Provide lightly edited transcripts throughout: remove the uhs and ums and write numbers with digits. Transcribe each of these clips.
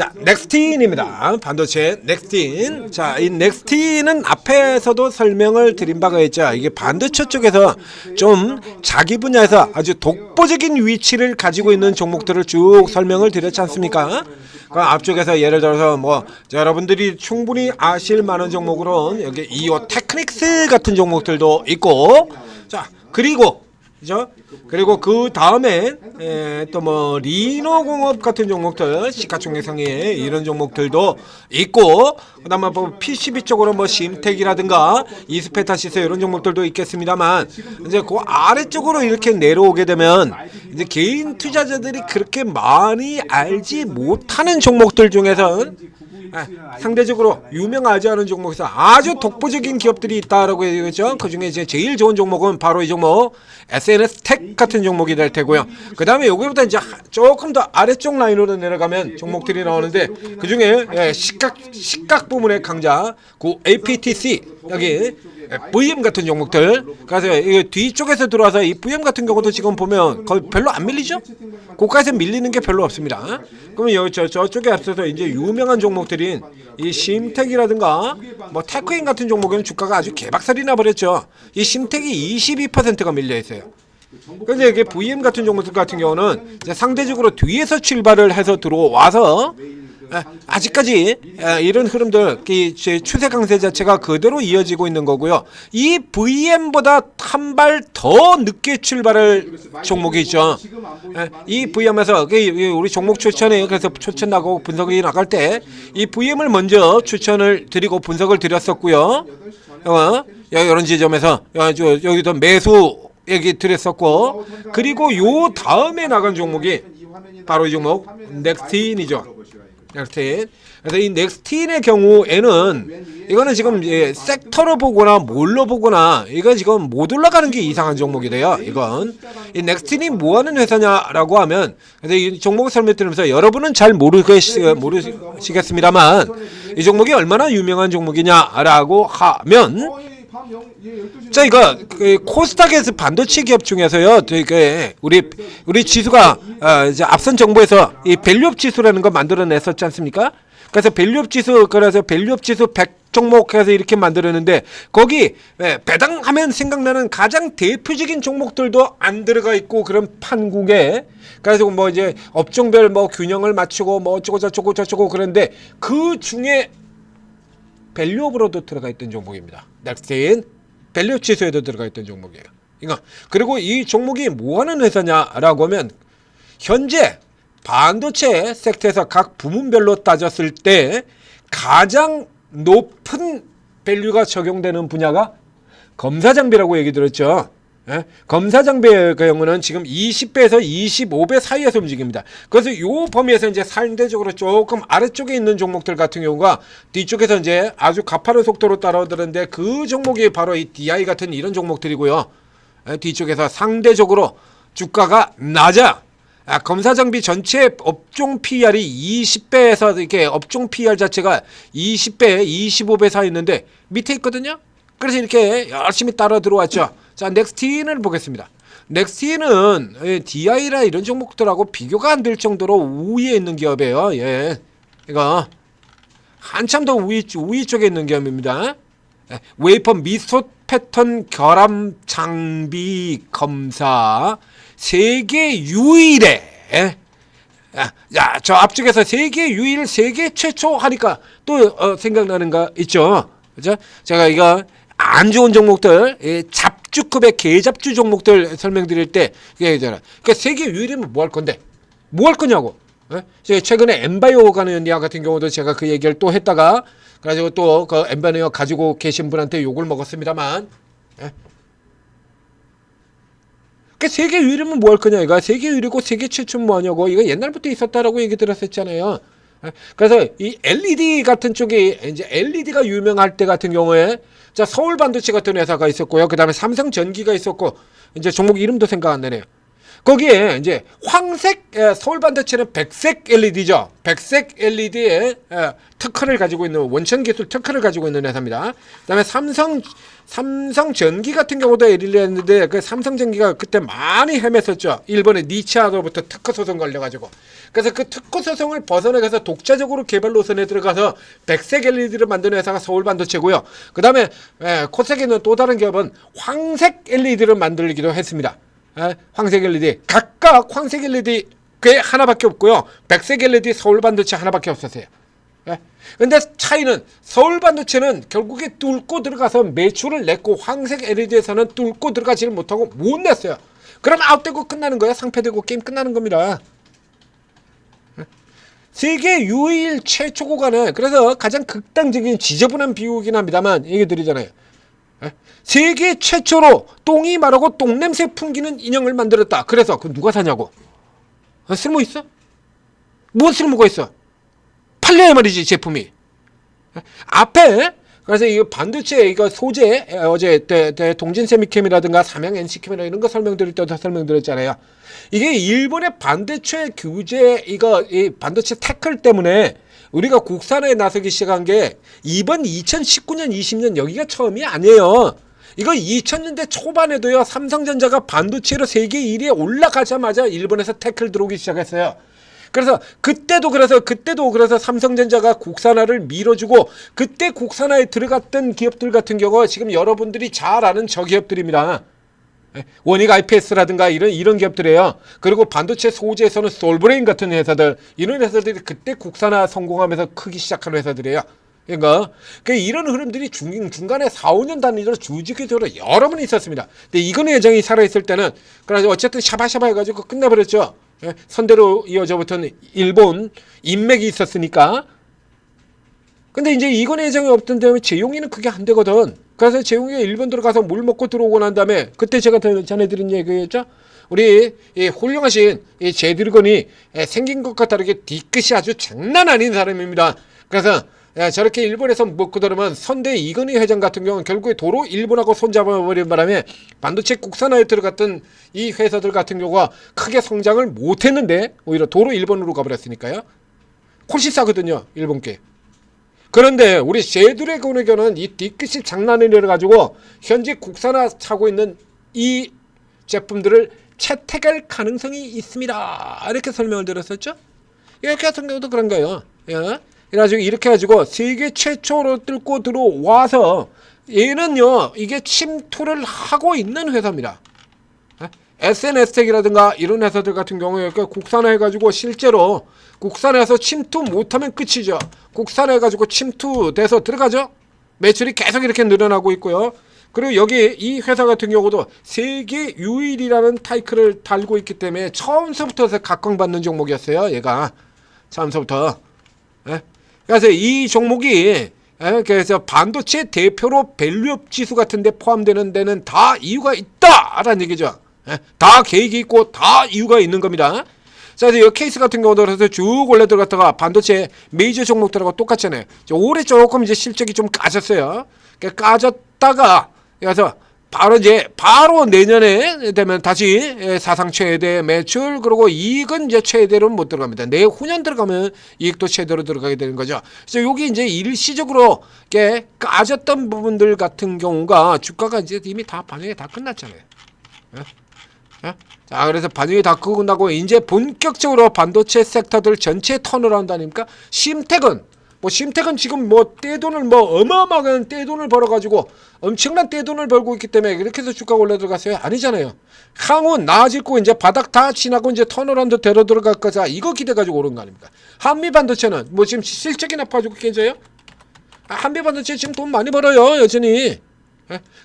자, 넥스틴입니다. 반도체 넥스틴. 자, 이 넥스틴은 앞에서도 설명을 드린 바가 있죠. 이게 반도체 쪽에서 좀 자기 분야에서 아주 독보적인 위치를 가지고 있는 종목들을 쭉 설명을 드렸지 않습니까? 그 앞쪽에서 예를 들어서 뭐 여러분들이 충분히 아실 만한 종목으로는 여기 이오 테크닉스 같은 종목들도 있고, 자, 그리고 그죠? 그리고 그 다음에 또 뭐 리노공업 같은 종목들, 시가총액상위 이런 종목들도 있고, 그다음에 뭐 PCB 쪽으로 뭐 심텍이라든가 이스페타시스 이런 종목들도 있겠습니다만, 이제 그 아래쪽으로 이렇게 내려오게 되면 이제 개인 투자자들이 그렇게 많이 알지 못하는 종목들 중에서 상대적으로 유명하지 않은 종목에서 아주 독보적인 기업들이 있다라고 얘기했죠. 그 중에 이제 제일 좋은 종목은 바로 이 종목 SNS 텍 같은 종목이 될 테고요. 그 다음에 여기보다 이제 조금 더 아래쪽 라인으로 내려가면 종목들이 나오는데, 그 중에 시각 부문의 강자, 그 APTC 여기 VM 같은 종목들. 그래서 이 뒤쪽에서 들어와서 이 VM 같은 경우도 지금 보면 거의 별로 안 밀리죠? 고가에서 밀리는 게 별로 없습니다. 그러면 여기 저쪽에 앞서서 이제 유명한 종목들인 이 심텍이라든가 뭐 테크인 같은 종목에는 주가가 아주 개박살이 나버렸죠. 이 심텍이 22%가 밀려 있어요. 그런데 이게 VM 같은 종목들 같은 경우는 이제 상대적으로 뒤에서 출발을 해서 들어와서 아직까지 이런 흐름들, 이 추세 강세 자체가 그대로 이어지고 있는 거고요. 이 VM보다 한 발 더 늦게 출발할 종목이 있죠. 이 VM에서 우리 종목 추천에 그래서 추천 나가고 분석이 나갈 때 이 VM을 먼저 추천을 드리고 분석을 드렸었고요. 이런 지점에서 여기도 매수 얘기 드렸었고, 그리고 요 다음에 나간 종목이 바로 이 종목 넥스틴이죠. 넥스틴. 그래서 이 넥스틴의 경우에는 이거는 지금 섹터로 보거나 뭘로 보거나 이거 지금 못 올라가는 게 이상한 종목이 돼요. 이건 이 넥스틴이 뭐하는 회사냐라고 하면, 그래서 이 종목을 설명드리면서 여러분은 잘 모르시겠습니다만 이 종목이 얼마나 유명한 종목이냐라고 하면, 자, 이거 코스닥에서 반도체 기업 중에서요, 되게 우리 지수가 이제 앞선 정부에서 이 밸류업 지수라는 거 만들어냈었지 않습니까? 그래서 밸류업 지수, 그래서 밸류업 지수 100 종목 해서 이렇게 만들었는데, 거기 배당하면 생각나는 가장 대표적인 종목들도 안 들어가 있고, 그런 판국에 그래서 뭐 이제 업종별 뭐 균형을 맞추고 뭐 어쩌고 저쩌고 그런데 그 중에 밸류업으로도 들어가 있던 종목입니다. 넥스틴 밸류업 지수에도 들어가 있던 종목이에요. 이거. 그리고 이 종목이 뭐 하는 회사냐라고 하면, 현재 반도체 섹터에서 각 부문별로 따졌을 때 가장 높은 밸류가 적용되는 분야가 검사 장비라고 얘기 들었죠. 검사 장비의 경우는 지금 20배에서 25배 사이에서 움직입니다. 그래서 이 범위에서 이제 상대적으로 조금 아래쪽에 있는 종목들 같은 경우가 뒤쪽에서 이제 아주 가파른 속도로 따라오는데, 그 종목이 바로 이 DI 같은 이런 종목들이고요. 뒤쪽에서 상대적으로 주가가 낮아. 검사 장비 전체 업종 PR이 20배에서 이렇게 업종 PR 자체가 20배, 25배 사이 있는데 밑에 있거든요. 그래서 이렇게 열심히 따라 들어왔죠. 자, 넥스틴을 보겠습니다. 넥스틴은 DI라 이런 종목들하고 비교가 안 될 정도로 우위에 있는 기업이에요. 예, 이거 한참 더 우위 쪽에 있는 기업입니다. 웨이퍼 미소 패턴 결함 장비 검사 세계 유일의, 저 앞쪽에서 세계 유일, 세계 최초 하니까 또 생각나는 거 있죠. 그죠? 제가 이거 안 좋은 종목들, 잡주급의 개잡주 종목들 설명드릴 때, 그러니까 세계 유일이면 뭐 할 건데? 뭐 할 거냐고. 최근에 엠바이오 가느냐 같은 경우도 제가 그 얘기를 또 했다가, 그래가지고 또 그 엠바이오 가지고 계신 분한테 욕을 먹었습니다만, 세계 유일이면 뭐 할 거냐, 이거. 세계 유일이고 세계 최초는 뭐 하냐고. 이거 옛날부터 있었다라고 얘기 들었었잖아요. 그래서 이 LED 같은 쪽이 이제 LED가 유명할 때 같은 경우에, 자, 서울 반도체 같은 회사가 있었고요. 그 다음에 삼성전기가 있었고, 이제 종목 이름도 생각 안 나네요. 거기에 이제 황색 서울 반도체는 백색 LED죠. 백색 LED에 특허를 가지고 있는 원천 기술 특허를 가지고 있는 회사입니다. 그다음에 삼성전기 같은 경우도 LED 했는데 그 삼성전기가 그때 많이 헤맸었죠. 일본의 니치아로부터 특허 소송 걸려가지고. 그래서 그 특허 소송을 벗어나가서 독자적으로 개발 노선에 들어가서 백색 LED를 만드는 회사가 서울 반도체고요. 그다음에 코색에 있는 또 다른 기업은 황색 LED를 만들기도 했습니다. 황색 LED 각각 황색 LED 꽤 하나밖에 없고요. 백색 LED 서울 반도체 하나밖에 없었어요. 근데 차이는 서울 반도체는 결국에 뚫고 들어가서 매출을 냈고 황색 LED에서는 뚫고 들어가지를 못하고 못 냈어요. 그럼 아웃되고 끝나는 거야. 상패되고 게임 끝나는 겁니다. 세계 유일 최초 구간은 그래서 가장 극단적인 지저분한 비유이긴 합니다만 얘기 드리잖아요. 세계 최초로 똥이 마르고 똥냄새 풍기는 인형을 만들었다. 그래서 그 누가 사냐고. 쓸모 있어? 뭔 쓸모가 있어? 팔려야 말이지 제품이. 앞에 그래서 이 반도체 이거 소재 어제 동진 세미캠이라든가 삼양 NC캠이라 이런 거 설명드릴 때도 설명드렸잖아요. 이게 일본의 반도체 규제 이 반도체 태클 때문에 우리가 국산화에 나서기 시작한 게 이번 2019년 20년 여기가 처음이 아니에요. 이거 2000년대 초반에도요. 삼성전자가 반도체로 세계 1위에 올라가자마자 일본에서 태클 들어오기 시작했어요. 그래서 그때도 삼성전자가 국산화를 밀어주고 그때 국산화에 들어갔던 기업들 같은 경우 지금 여러분들이 잘 아는 저 기업들입니다. 원익 IPS라든가 이런 기업들이에요. 그리고 반도체 소재에서는 솔브레인 같은 회사들 이런 회사들이 그때 국산화 성공하면서 크기 시작한 회사들이에요. 그러니까 이런 흐름들이 중간에 4, 5년 단위로 주기적으로 여러 번 있었습니다. 근데 이건희 회장이 살아있을 때는 그래서 어쨌든 샤바샤바 해가지고 끝내버렸죠. 선대로 이어져부터는 일본 인맥이 있었으니까. 근데 이제 이건희 회장이 없던 다음에 재용이는 그게 안 되거든. 그래서 재용이가 일본 들어가서 물 먹고 들어오고 난 다음에 그때 제가 전해드린 얘기였죠. 우리 이 훌륭하신 이 제드래곤이 생긴 것과 다르게 뒤끝이 아주 장난 아닌 사람입니다. 그래서 저렇게 일본에서 먹고 들으면 선대 이건희 회장 같은 경우는 결국에 도로 일본하고 손잡아버린 바람에 반도체 국산화에 들어갔던 이 회사들 같은 경우가 크게 성장을 못했는데 오히려 도로 일본으로 가버렸으니까요. 훨씬 싸거든요. 일본께. 그런데 우리 제드래곤에게는 이 뒤끝이 장난이 내려가지고 현재 국산화 차고 있는 이 제품들을 채택할 가능성이 있습니다. 이렇게 설명을 드렸었죠. 이렇게 같은 경우도 그런 거예요. 그래가지고 이렇게 해가지고 세계 최초로 뚫고 들어와서 얘는요 이게 침투를 하고 있는 회사입니다. SNS텍이라든가 이런 회사들 같은 경우에 국산화해가지고 실제로 국산화해서 침투 못하면 끝이죠. 국산화해가지고 침투돼서 들어가죠. 매출이 계속 이렇게 늘어나고 있고요. 그리고 여기 이 회사 같은 경우도 세계 유일이라는 타이틀을 달고 있기 때문에 처음서부터 각광받는 종목이었어요. 얘가 처음서부터. 그래서 이 종목이 그래서 반도체 대표로 밸류업 지수 같은 데 포함되는 데는 다 이유가 있다라는 얘기죠. 다 계획이 있고 다 이유가 있는 겁니다. 자, 그래서 이 케이스 같은 경우도 그래서 쭉 올려 들어갔다가 반도체 메이저 종목들하고 똑같잖아요. 올해 조금 이제 실적이 좀 까졌어요. 까졌다가 그래서 바로 내년에 되면 다시 사상 최대 매출 그리고 이익은 이제 최대로는 못 들어갑니다. 내후년 들어가면 이익도 최대로 들어가게 되는 거죠. 그래서 여기 이제 일시적으로 까졌던 부분들 같은 경우가 주가가 이제 이미 다 반영이 다 끝났잖아요. 자, 그래서 반영이 다 끝나고 이제 본격적으로 반도체 섹터들 전체 턴어라운드 아닙니까? 심택은 지금 떼돈을 어마어마한 떼돈을 벌어가지고 엄청난 떼돈을 벌고 있기 때문에 이렇게 해서 주가가 올라 들어갔어요? 아니잖아요. 향후 나아질 거 이제 바닥 다 지나고 이제 턴어라운드 데려 들어갈 거자 이거 기대가지고 오른 거 아닙니까? 한미 반도체는 지금 실적이 나빠지고 깨져요? 한미 반도체 지금 돈 많이 벌어요 여전히.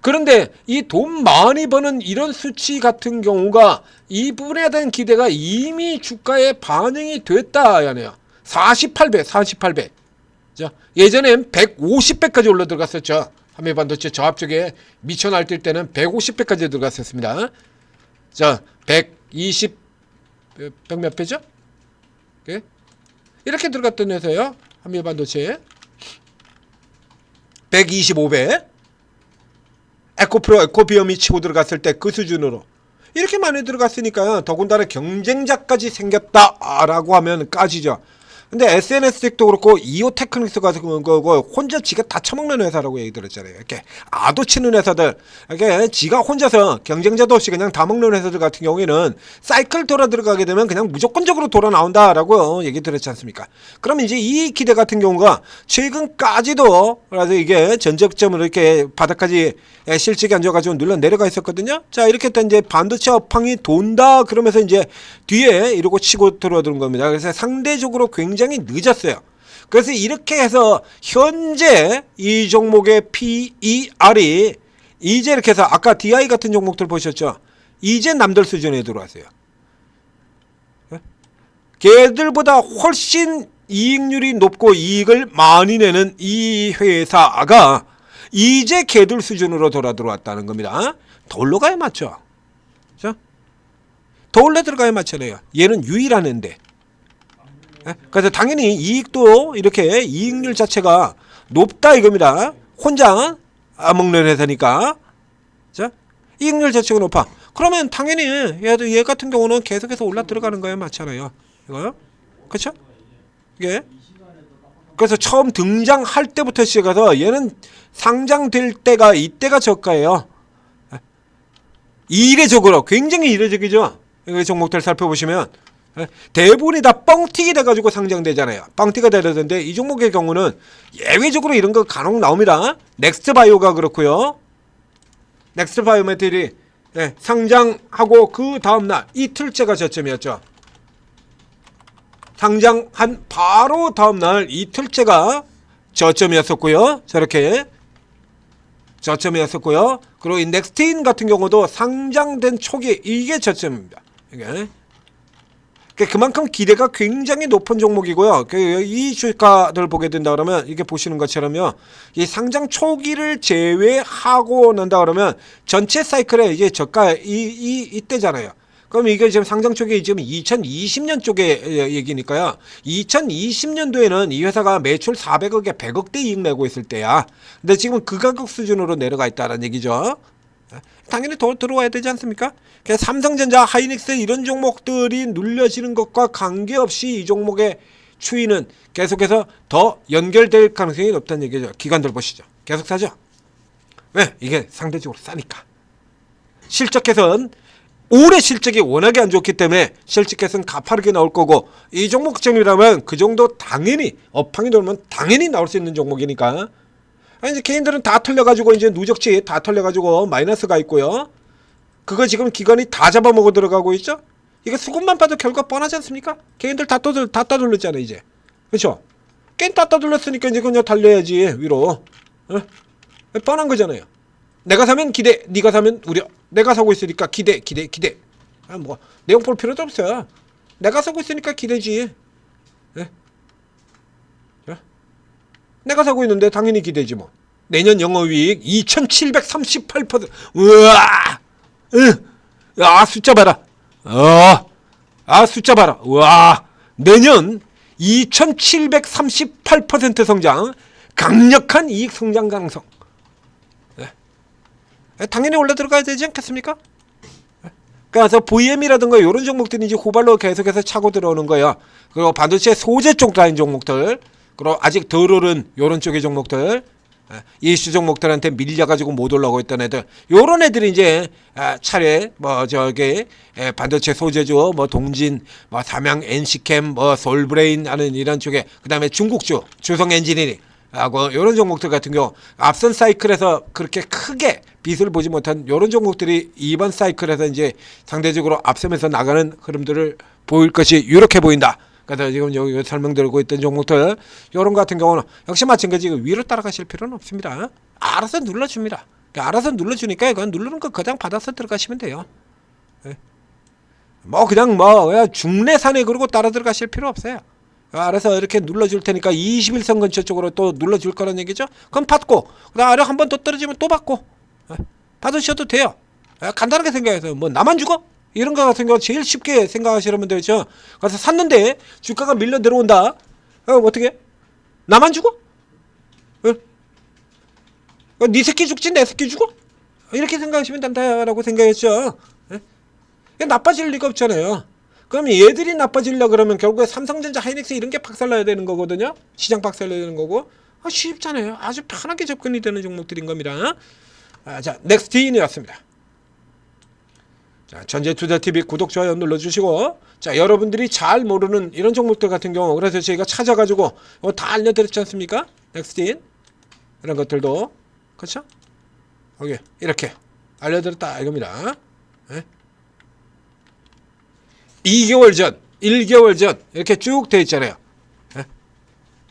그런데 이 돈 많이 버는 이런 수치 같은 경우가 이 부분에 대한 기대가 이미 주가에 반영이 됐다 야네요. 48배. 자, 예전엔 150배까지 올라 들어갔었죠. 한미 반도체 저 앞쪽에 미쳐 날뛸 때는 150배까지 들어갔었습니다. 자, 100 몇 배죠? 이렇게 들어갔던 회사예요. 한미 반도체 125배. 에코프로, 에코비엄이 치고 들어갔을 때 그 수준으로 이렇게 많이 들어갔으니까 더군다나 경쟁자까지 생겼다라고 하면 까지죠. 근데 SNS텍도 그렇고 이오테크닉스 같은 거 혼자 지가 다 처먹는 회사라고 얘기 들었잖아요. 이렇게 아도 치는 회사들, 이렇게 지가 혼자서 경쟁자도 없이 그냥 다 먹는 회사들 같은 경우에는 사이클 돌아 들어가게 되면 그냥 무조건적으로 돌아 나온다라고 얘기 들었지 않습니까? 그러면 이제 이 기대 같은 경우가 최근까지도 그래서 이게 전적점으로 이렇게 바닥까지 실직이 앉아가지고 눌러 내려가 있었거든요. 자, 이렇게 또 이제 반도체 업황이 돈다 그러면서 이제 뒤에 이러고 치고 들어오는 겁니다. 그래서 상대적으로 굉장히 늦었어요. 그래서 이렇게 해서 현재 이 종목의 PER이 이제 이렇게 해서 아까 DI 같은 종목들 보셨죠? 이제 남들 수준에 들어왔어요. 걔들보다 훨씬 이익률이 높고 이익을 많이 내는 이 회사가 이제 걔들 수준으로 돌아 들어왔다는 겁니다. 더 올라가야 맞죠? 더 올라 들어가야 맞잖아요. 얘는 유일한 데. 그래서 당연히 이익도 이렇게 이익률 자체가 높다 이겁니다. 혼자 먹는 회사니까. 자, 이익률 자체가 높아. 그러면 당연히 얘 같은 경우는 계속해서 올라 들어가는 거에 맞잖아요. 이거요? 그렇죠? 이게 그래서 처음 등장할 때부터 시작해서 얘는 상장될 때가 이때가 저가예요. 이례적으로 굉장히 이례적이죠. 이 종목들 살펴보시면 대부분이 다 뻥튀기 돼가지고 상장되잖아요. 뻥튀기가 되는데 이 종목의 경우는 예외적으로 이런 거 간혹 나옵니다. 넥스트바이오가 그렇고요. 넥스트바이오메트리 상장하고 그 다음날 이틀째가 저점이었죠. 상장한 바로 다음날 이틀째가 저점이었었고요. 저렇게 저점이었었고요. 그리고 이 넥스틴 같은 경우도 상장된 초기 이게 저점입니다. 이게 그만큼 기대가 굉장히 높은 종목이고요. 이 주가들 보게 된다 그러면 이게 보시는 것처럼요. 이 상장 초기를 제외하고 난다 그러면 전체 사이클에 이제 저가 이때잖아요. 그럼 이게 지금 상장 초기 지금 2020년 쪽에 얘기니까요. 2020년도에는 이 회사가 매출 400억에 100억대 이익 내고 있을 때야. 근데 지금 그 가격 수준으로 내려가 있다는 얘기죠. 당연히 더 들어와야 되지 않습니까? 삼성전자, 하이닉스 이런 종목들이 눌려지는 것과 관계없이 이 종목의 추이는 계속해서 더 연결될 가능성이 높다는 얘기죠. 기관들 보시죠. 계속 사죠. 왜? 이게 상대적으로 싸니까. 실적 개선, 올해 실적이 워낙에 안 좋기 때문에 실적 개선 가파르게 나올 거고 이 종목점이라면 그 정도 당연히 업황이 돌면 당연히 나올 수 있는 종목이니까. 이제 개인들은 다 털려가지고 이제 누적치 다 털려가지고 마이너스가 있고요. 그거 지금 기관이 다 잡아먹어 들어가고 있죠. 이거 수급만 봐도 결과 뻔하지 않습니까? 개인들 다 따돌렸잖아 이제. 그렇죠? 개인 다 따돌렸으니까 이제 그냥 달려야지 위로. 뻔한 거잖아요. 내가 사면 기대, 네가 사면 우려. 내가 사고 있으니까 기대. 뭐 내용 볼 필요도 없어요. 내가 사고 있으니까 기대지. 내가 사고 있는데 당연히 기대지 뭐. 내년 영업이익 2738%. 우와! 아, 숫자 봐라. 숫자 봐라. 우와! 내년 2738% 성장. 강력한 이익 성장 가능성. 당연히 올라 들어가야 되지 않겠습니까? 그래서 VM이라든가 이런 종목들이 이제 후발로 계속해서 차고 들어오는 거예요. 그리고 반도체 소재 쪽 라인 종목들, 그리고 아직 덜 오른 요런 쪽의 종목들, 이슈 종목들한테 밀려가지고 못 올라오고 있던 애들, 요런 애들이 이제 차례 뭐 저기 반도체 소재주, 뭐 동진, 뭐 삼양 NC캠, 뭐 솔브레인 하는 이런 쪽에, 그 다음에 중국주 주성 엔지니어링 하고 요런 종목들 같은 경우 앞선 사이클에서 그렇게 크게 빛을 보지 못한 요런 종목들이 이번 사이클에서 이제 상대적으로 앞서면서 나가는 흐름들을 보일 것이 이렇게 보인다. 그래서 지금 여기 설명드리고 있던 종목들 요런 같은 경우는 역시 마찬가지 위로 따라가실 필요는 없습니다. 알아서 눌러줍니다. 알아서 눌러주니까 이건 누르는 거 그냥 받아서 들어가시면 돼요. 뭐 그냥 뭐 중내산에 그러고 따라 들어가실 필요 없어요. 알아서 이렇게 눌러줄 테니까 21선 근처 쪽으로 또 눌러줄 거란 얘기죠. 그럼 받고 그다음 아래 한 번 더 떨어지면 또 받고 받으셔도 돼요. 간단하게 생각해서 뭐 나만 죽어? 이런 거 같은 경우 제일 쉽게 생각하시면 되죠. 그래서 샀는데 주가가 밀려 내려온다. 어떻게? 나만 죽어? 네 새끼 죽지 내 새끼 죽어? 이렇게 생각하시면 된다라고 생각했죠. 나빠질 리가 없잖아요. 그럼 얘들이 나빠지려 그러면 결국에 삼성전자, 하이닉스 이런 게 박살나야 되는 거거든요. 시장 박살나야 되는 거고. 쉽잖아요. 아주 편하게 접근이 되는 종목들인 겁니다. 자, 넥스트인이었습니다. 자, 전재투자TV 구독, 좋아요 눌러주시고, 자, 여러분들이 잘 모르는 이런 종목들 같은 경우, 그래서 저희가 찾아가지고 다 알려드렸지 않습니까? 넥스트인 이런 것들도, 그렇죠? 여기 이렇게 알려드렸다 이겁니다. 네? 2개월 전, 1개월 전 이렇게 쭉 돼 있잖아요. 네?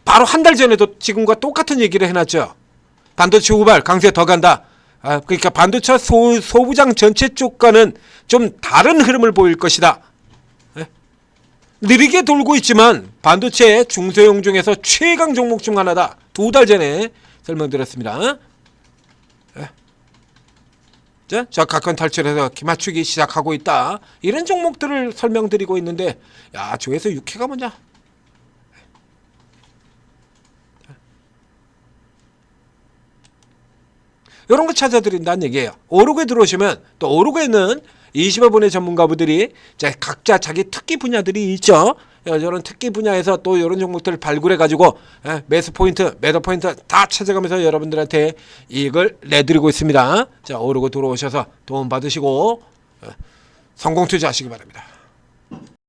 바로 한 달 전에도 지금과 똑같은 얘기를 해놨죠. 반도체 후발 강세 더 간다. 그러니까 반도체 소부장 전체 쪽과는 좀 다른 흐름을 보일 것이다. 네? 느리게 돌고 있지만 반도체 중소형 중에서 최강 종목 중 하나다. 2달 전에 설명드렸습니다. 네? 자, 각권 탈출해서 기맞추기 시작하고 있다. 이런 종목들을 설명드리고 있는데, 야, 저에서 6회가 뭐냐? 이런 거 찾아드린다는 얘기예요. 오르고에 들어오시면 또 오르고에는 25분의 전문가분들이 각자 자기 특기 분야들이 있죠. 이런 특기 분야에서 또 이런 종목들을 발굴해가지고 매수 포인트, 매도 포인트 다 찾아가면서 여러분들한테 이익을 내드리고 있습니다. 자, 오르고 들어오셔서 도움 받으시고 성공 투자하시기 바랍니다.